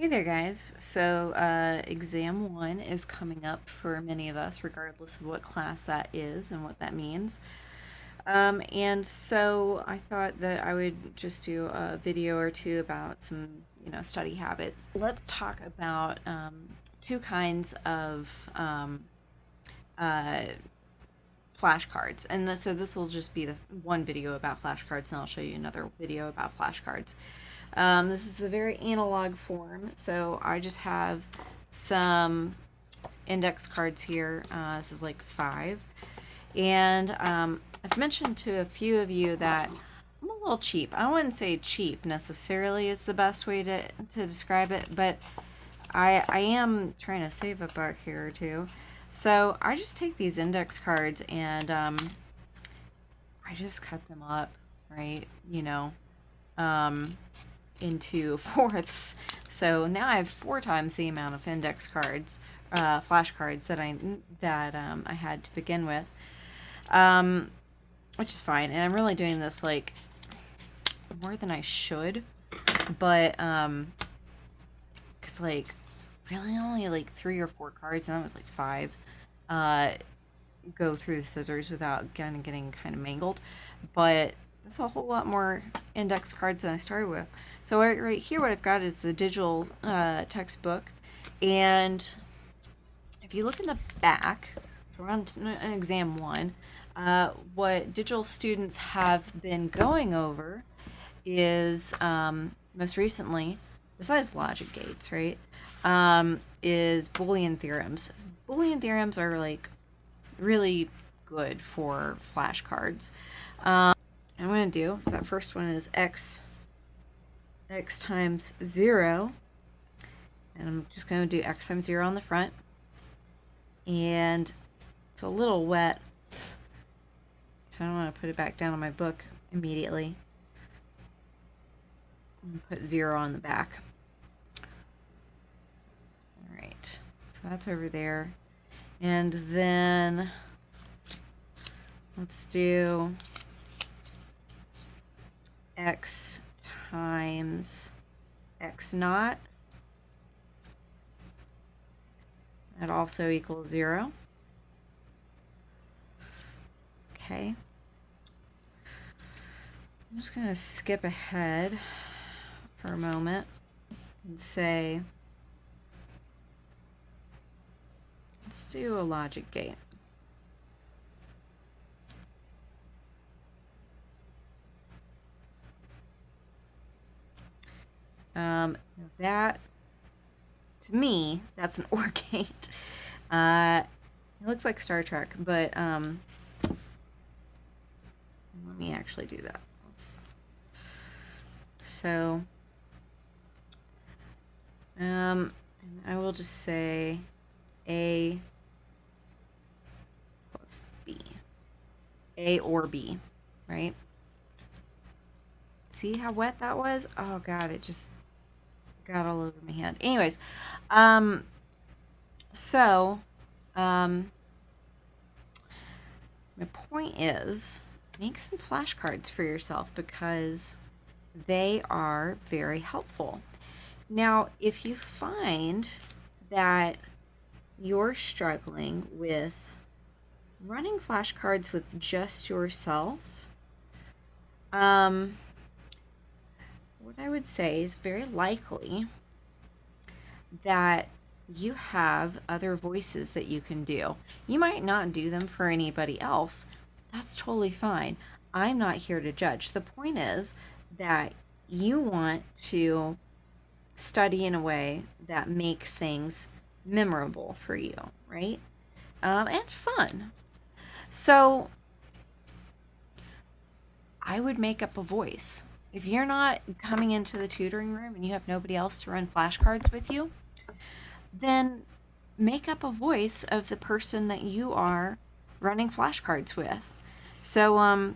Hey there, guys. So, exam one is coming up for many of us, regardless of what class that is and what that means. And so I thought that I would just do a video or two about some, study habits. Let's talk about two kinds of uh, flashcards. And so this will just be the one video about flashcards, and I'll show you another video about flashcards. This is the very analog form, so I just have some index cards here. This is like 5. And I've mentioned to a few of you that I'm a little cheap. I wouldn't say cheap necessarily is the best way to describe it, but I am trying to save a buck here or two. So I just take these index cards and I just cut them up, right? Into fourths. So now I have 4 times the amount of index cards, flashcards that I had to begin with, which is fine. And I'm really doing this like more than I should, but because like really only like 3 or 4 cards, and that was like 5. Go through the scissors without getting kind of mangled, but that's a whole lot more index cards than I started with. So right here, what I've got is the digital textbook, and if you look in the back, so we're on exam 1. What digital students have been going over is most recently, besides logic gates, right? Is Boolean theorems. Boolean theorems are like really good for flashcards. I'm going to do, so that first one is x times 0. And I'm just going to do x times 0 on the front. And it's a little wet, so I don't want to put it back down on my book immediately. I'm going to put 0 on the back. Alright, so that's over there. And then let's do x times x naught. That also equals 0. Okay. I'm just going to skip ahead for a moment and say, let's do a logic gate. That, to me, that's an OR gate. It looks like Star Trek, but let me actually do that. So, and I will just say A plus B. A or B, right? See how wet that was? Oh god, it just got all over my hand. Anyways, so my point is, make some flashcards for yourself because they are very helpful. Now, if you find that you're struggling with running flashcards with just yourself, what I would say is very likely that you have other voices that you can do. You might not do them for anybody else. That's totally fine. I'm not here to judge. The point is that you want to study in a way that makes things memorable for you, right? And fun. So I would make up a voice. If you're not coming into the tutoring room and you have nobody else to run flashcards with you, then make up a voice of the person that you are running flashcards with. So, I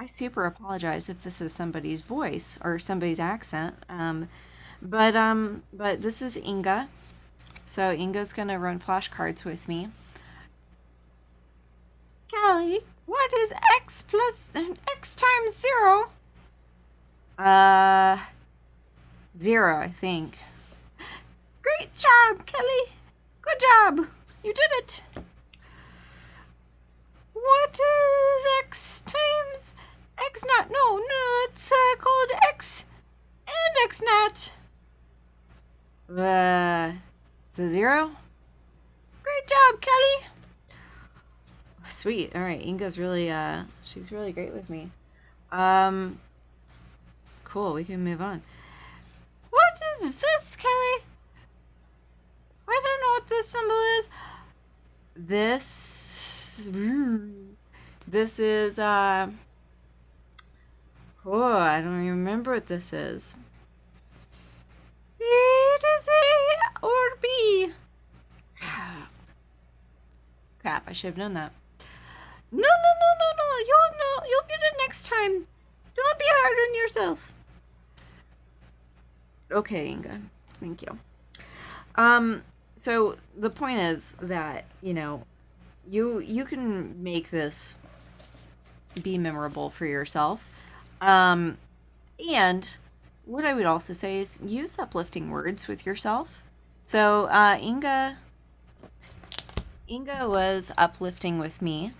super apologize if this is somebody's voice or somebody's accent. But this is Inga. So Inga's gonna run flashcards with me. Callie, what is x plus x times 0? 0, I think. Great job, Kelly. Good job. You did it. What is x times x naught? No, that's called x and x naught. It's a 0? Great job, Kelly. Sweet. All right, Inga's really, she's really great with me. Cool, we can move on. What is this, Kelly? I don't know what this symbol is. This is, I don't even remember what this is. It is A or B. Crap, I should have known that. No. You'll get it next time. Don't be hard on yourself. Okay, Inga. Thank you. So the point is that, you can make this be memorable for yourself. And what I would also say is use uplifting words with yourself. So Inga was uplifting with me.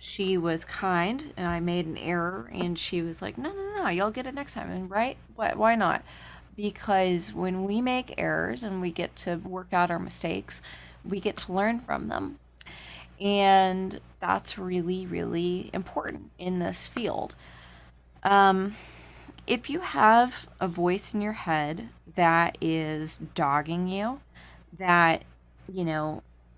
She was kind, and I made an error, and she was like, no, you'll get it next time. And right? Why not? Because when we make errors and we get to work out our mistakes, we get to learn from them. And that's really, really important in this field. If you have a voice in your head that is dogging you, that,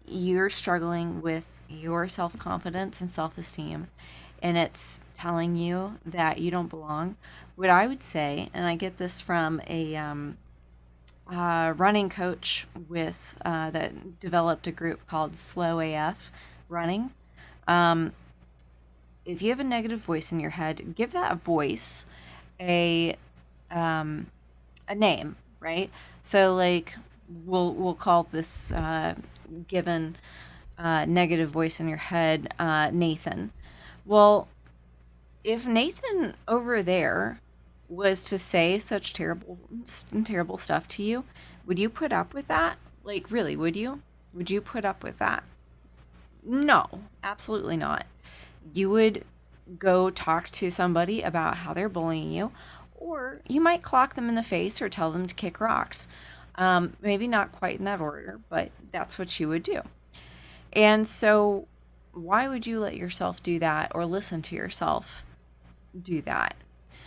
you're struggling with your self confidence and self esteem, and it's telling you that you don't belong, what I would say, and I get this from a running coach that developed a group called Slow AF Running. If you have a negative voice in your head, give that voice a name, right? So like we'll call this given negative voice in your head Nathan. Well, if Nathan over there was to say such terrible stuff to you, would you put up with that? Like, really, would you? Would you put up with that? No, absolutely not. You would go talk to somebody about how they're bullying you, or you might clock them in the face or tell them to kick rocks. Maybe not quite in that order, but that's what you would do. And so, why would you let yourself do that or listen to yourself do that?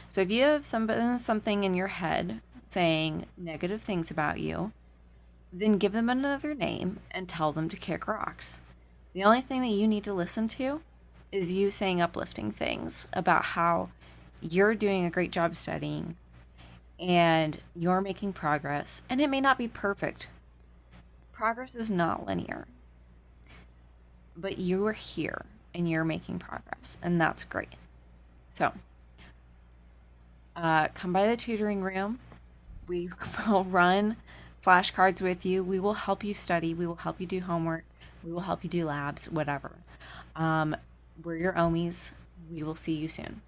So, if you have something in your head saying negative things about you, then give them another name and tell them to kick rocks. The only thing that you need to listen to is you saying uplifting things about how you're doing a great job studying and you're making progress. And it may not be perfect. Progress is not linear. But you are here and you're making progress. And that's great. So, come by the tutoring room. We will run flashcards with you. We will help you study. We will help you do homework. We will help you do labs, whatever. We're your Omies. We will see you soon.